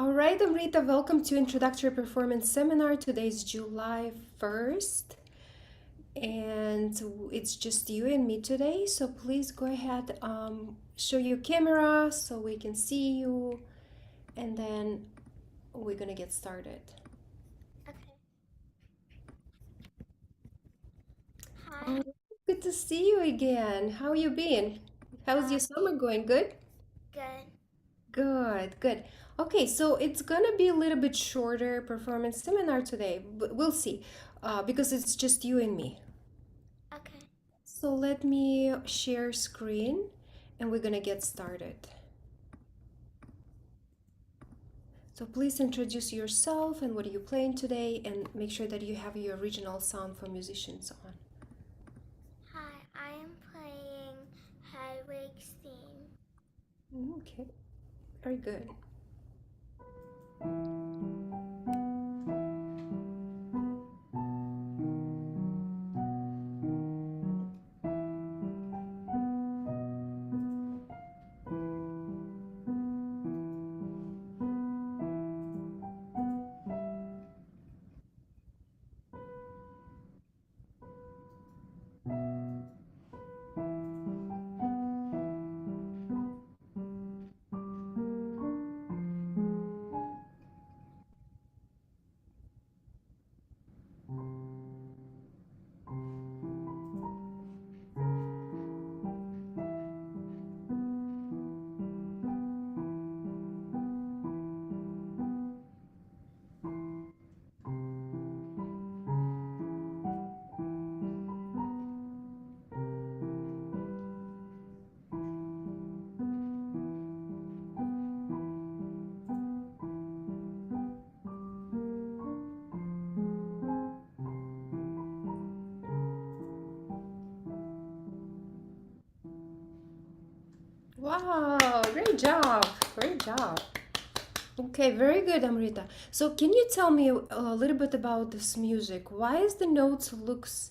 All right, Amrita, welcome to Introductory Performance Seminar. Today is July 1st, and it's just you and me today. So please go ahead, show your camera so we can see you, and then we're gonna get started. Okay. Hi. Oh, good to see you again. How you been? How's Uh, your summer going? Good? Good. Good, good. Okay, so it's gonna be a little bit shorter performance seminar today, but we'll see, because it's just you and me. Okay. So let me share screen and we're gonna get started. So please introduce yourself and what are you playing today and make sure that you have your original sound for musicians on. Hi. I am playing Hedwig's theme. Okay, very good. Wow, great job, great job. Okay, very good, Amrita. So can you tell me a little bit about this music? Why is the notes looks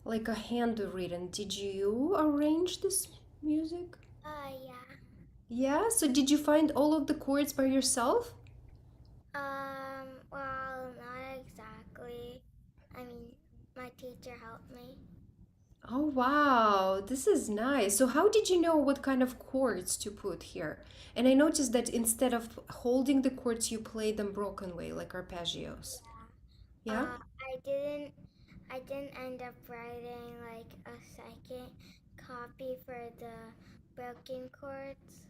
like a handwritten? Did you arrange this music? Yeah. Yeah, so did you find all of the chords by yourself? Well, not exactly. I mean, my teacher helped me. Oh, wow, this is nice. So how did you know what kind of chords to put here? And I noticed that instead of holding the chords, you play them broken way, like arpeggios. Yeah? I didn't end up writing like a second copy for the broken chords.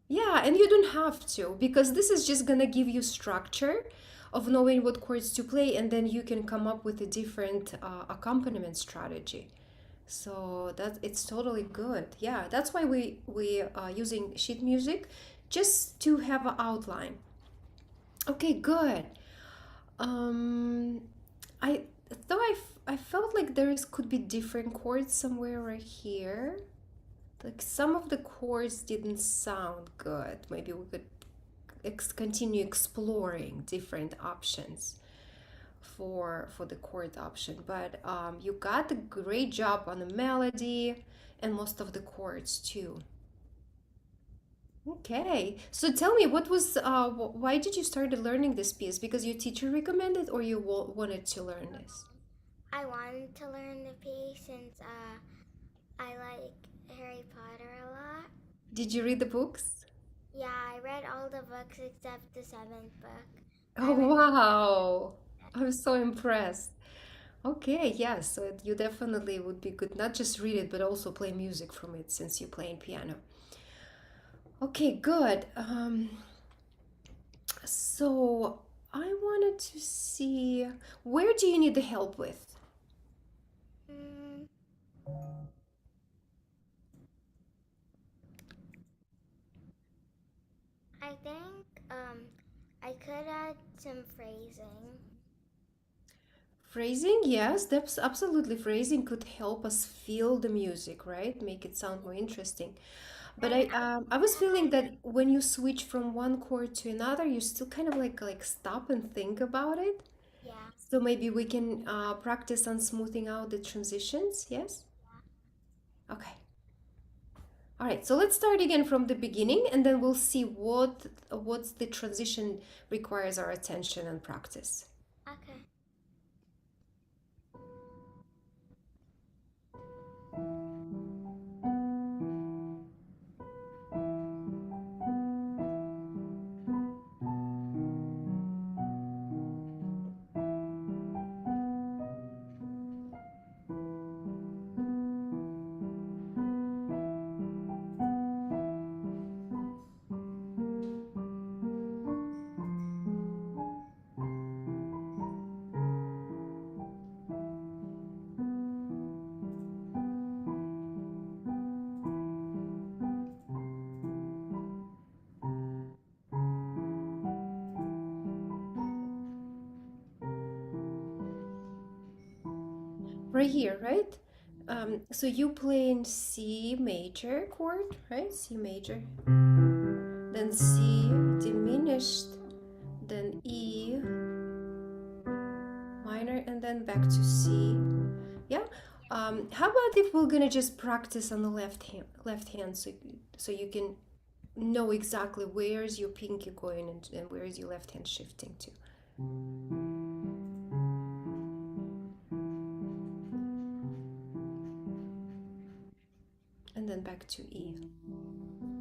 Yeah, and you don't have to because this is just gonna give you structure of knowing what chords to play, and then you can come up with a different accompaniment strategy. So that it's totally good. Yeah, that's why we are using sheet music just to have an outline. Okay, good. Um, I though I felt like there is could be different chords somewhere right here. Like some of the chords didn't sound good. Maybe we could continue exploring different options for the chord option. But you got a great job on the melody and most of the chords too. Okay, so tell me, what was why did you start learning this piece? Because your teacher recommended, or you wanted to learn this? I wanted to learn the piece since I like Harry Potter a lot. Did you read the books? Yeah, I read all the books except the seventh book. Oh I read wow, it. I'm so impressed. Okay, yeah, so you definitely would be good not just read it but also play music from it since you're playing piano. Okay, good. So I wanted to see, where do you need the help with? Mm, I think I could add some phrasing. Phrasing, yes, that's absolutely, phrasing could help us feel the music, right? Make it sound more interesting. But And I was feeling that when you switch from one chord to another, you still kind of like stop and think about it. yeah, So maybe we can practice on smoothing out the transitions, yes? yeah. Okay. All right, so let's start again from the beginning, and then we'll see what's the transition requires our attention and practice. Okay. Right here, right? So you play in C major chord, right? C major, then C diminished, then E minor, and then back to C. Yeah. How about if we're gonna just practice on the left hand, so you can know exactly where's your pinky going and where is your left hand shifting to, and then back to E.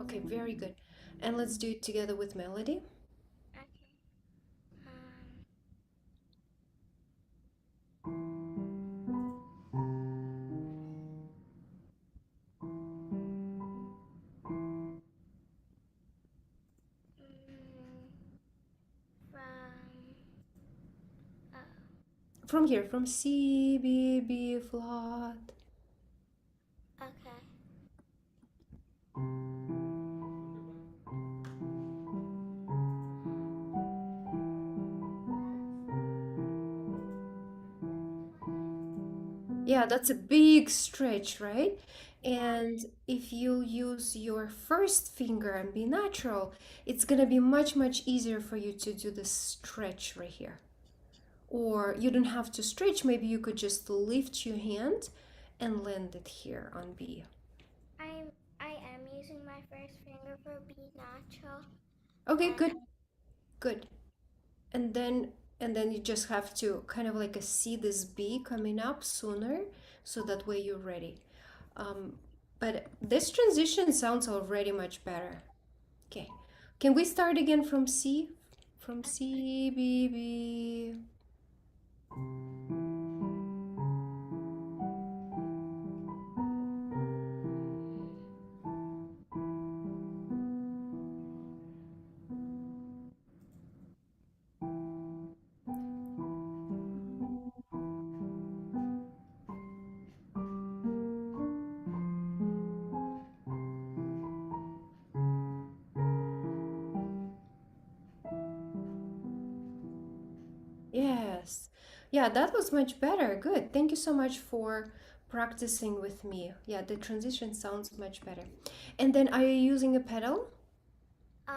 Okay, very good. And let's do it together with melody. Okay. From uh, From here, from C, B, B flat. okay. Yeah, that's a big stretch, right? And if you use your first finger and be natural, it's gonna be much, much easier for you to do this stretch right here. Or you don't have to stretch, maybe you could just lift your hand and land it here on B. I am using my first finger for B natural, Okay, and good, good. And then you just have to kind of like see this B coming up sooner, so that way you're ready. Um, but this transition sounds already much better. Okay, can we start again from C? From C, B, B. Yes. Yeah, that was much better. Good. Thank you so much for practicing with me. Yeah, the transition sounds much better. And then are you using a pedal? no.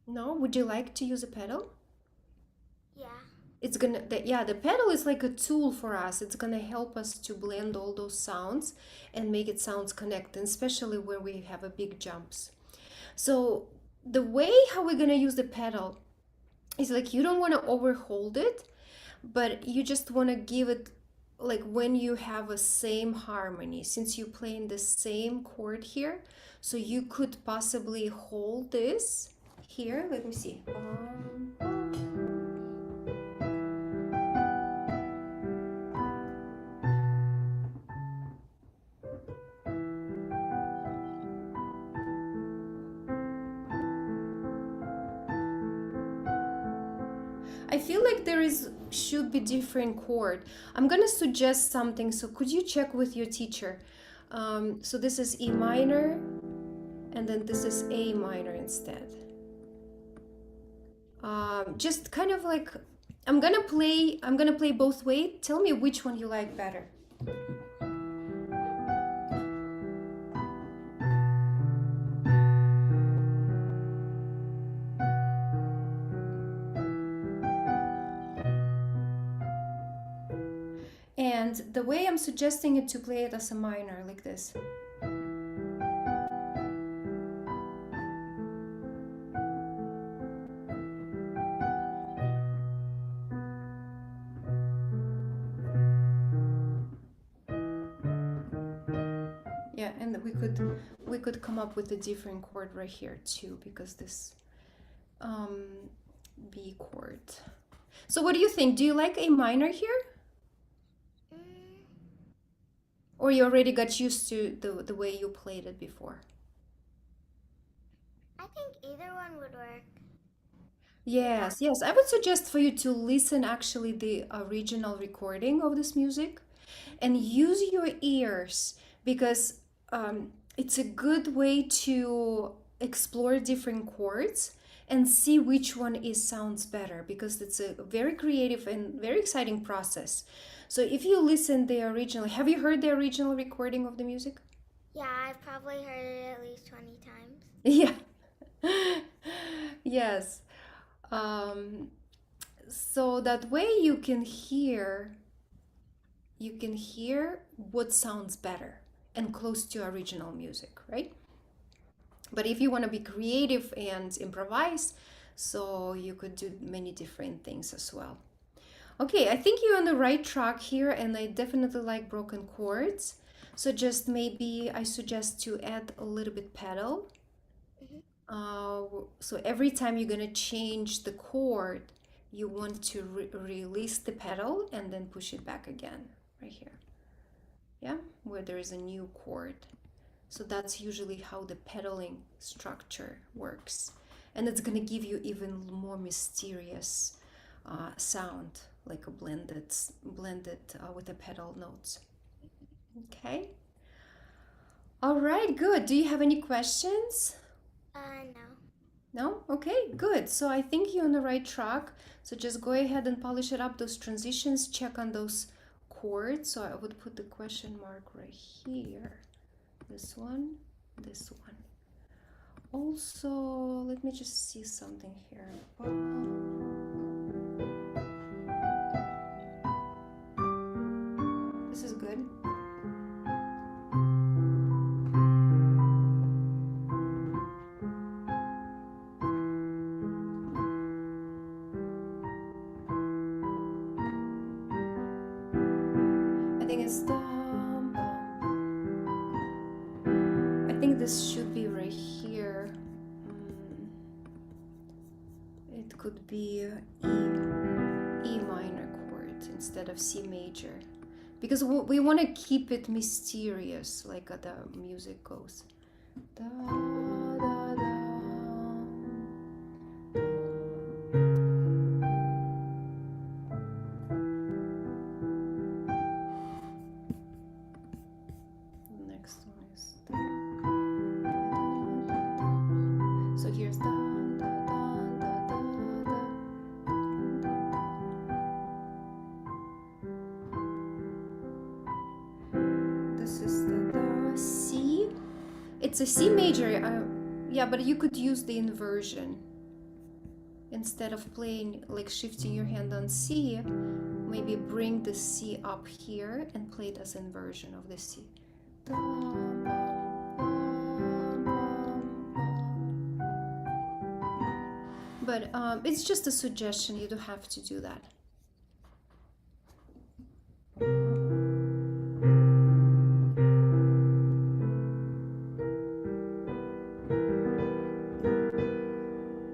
No? Would you like to use a pedal? Yeah. Yeah, the pedal is like a tool for us. It's gonna help us to blend all those sounds and make it sounds connected, especially where we have a big jumps. So the way how we're gonna use the pedal is like you don't want to overhold it, but you just want to give it like when you have a same harmony, since you play in the same chord here, so you could possibly hold this here. Let me see. I feel like there is should be different chord. I'm gonna suggest something, so could you check with your teacher? So this is E minor, and then this is A minor instead. Just kind of like I'm gonna play both way. Tell me which one you like better. And the way I'm suggesting it to play it as a minor, like this. Yeah, and we could come up with a different chord right here too, because this um B chord. So what do you think? Do you like A minor here? Mm, Or you already got used to the way you played it before? I think either one would work. Yes, yes. I would suggest for you to listen actually the original recording of this music and use your ears, because it's a good way to explore different chords and see which one is sounds better, because it's a very creative and very exciting process. So if you listen the original, have you heard the original recording of the music? Yeah, I've probably heard it at least 20 times. Yeah. Yes. Um, so that way you can hear what sounds better and close to original music, right? But if you want to be creative and improvise, so you could do many different things as well. Okay, I think you're on the right track here, and I definitely like broken chords. So just maybe I suggest to add a little bit pedal. Hmm. Uh, so every time you're gonna change the chord, you want to release the pedal and then push it back again, right here. Yeah, where there is a new chord. So that's usually how the pedaling structure works. And it's gonna give you even more mysterious sound, like a blended with the pedal notes. Okay. All right, good. Do you have any questions? No. No? Okay, good. So I think you're on the right track. So just go ahead and polish it up, those transitions, check on those chords. So I would put the question mark right here. This one, this one. Also, let me just see something here. This is good. I think it's I think this should be right here. It could be E minor chord instead of C major, because we want to keep it mysterious, like the music goes. Da, da, da. Next one is so here's da, da, da, da, da, da. This is the C. It's a C major. Yeah, but you could use the inversion. Instead of playing like shifting your hand on C, maybe bring the C up here and play it as inversion of the C. But it's just a suggestion, you don't have to do that.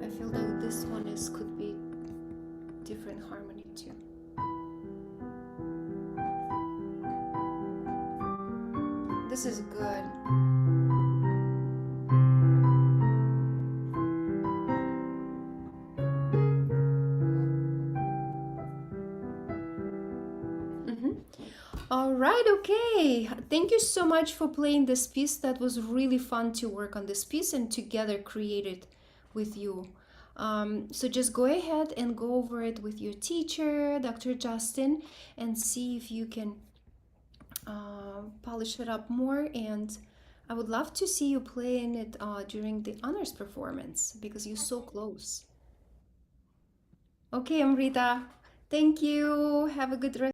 I feel that this one could be different harmony too. This is good. Mm-hmm. All right, okay. Thank you so much for playing this piece. That was really fun to work on this piece and together create it with you. So just go ahead and go over it with your teacher, Dr. Justin, and see if you can polish it up more. And I would love to see you playing it during the honors performance, because you're so close. Okay, Amrita. Thank you. Have a good rest.